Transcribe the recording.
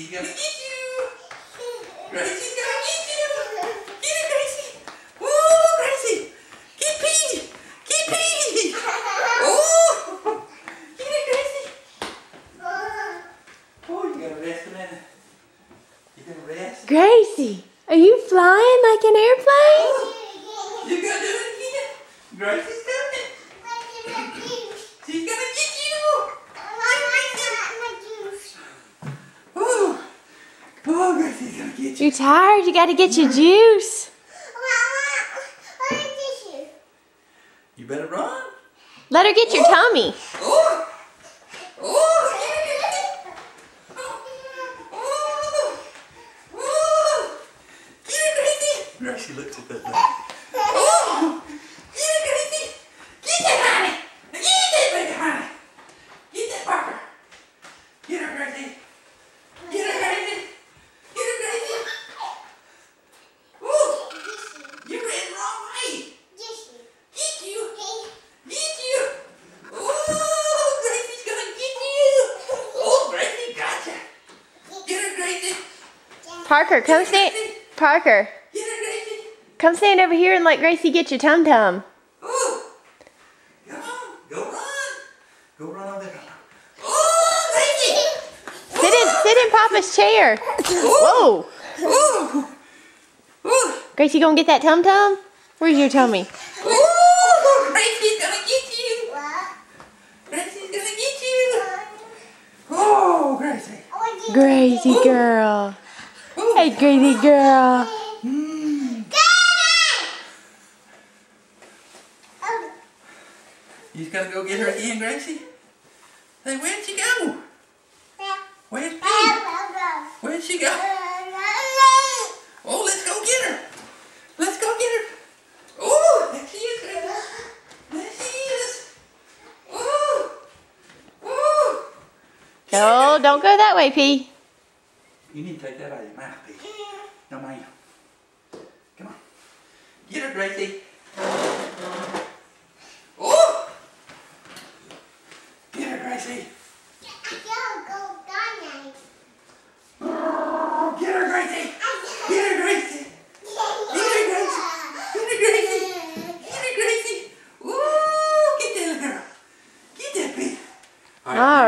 Gracie's gonna get you. Gracie's gonna get you. Get it, Gracie. Woo, Gracie. Get Petey. Get Petey. Oh, get it, Gracie. Oh, you gotta rest a minute. You gonna rest? Gracie, are you flying like an airplane? You gonna do it again? Gracie's coming. She's gonna get you. Oh, Gracie's gonna get you. You tired? You gotta get your juice. You better run. Let her get your tummy. Oh! Oh! Get it! Oh! Oh! Get it, Gracie! Gracie looked at that. Oh! Get it, Gracie! Get that honey! Get that baby honey! Get that Parker! Get her, Gracie! Get her, Gracie! Get her, Gracie! Oh! You ran the wrong way! Get you! Get you! Oh, Gracie's gonna get you! Oh, Gracie gotcha! Get her, Gracie! Parker, come stand. Parker, Get her, Gracie! come stand over here and let Gracie get your tum tum. Oh! Come on, go run! Go run over there. Oh, Gracie! Sit in Papa's chair. Whoa. Oh! Oh! Gracie, gonna get that tum tum? Where's your tummy? Oh! Gracie's gonna get you! Gracie's gonna get you! Oh, Gracie! Gracie girl. Oh. Hey, Gracie girl. You just gotta go get her again, Gracie? Hey, where'd she go? Where's Pete? Where'd she go? Oh, let's go get her. Let's go get her. Oh, there she is, Gracie. There she is. Oh, oh. No, don't go that way, P. You need to take that out of your mouth, Pete. No, ma'am. Come on. Get her, Gracie. Oh! Get her, Gracie. Get her, Gracie. Get her, Gracie. Get her, Gracie. Get her, Gracie. Get her, Gracie. Ooh, get that little girl. Get that, Pete. All right.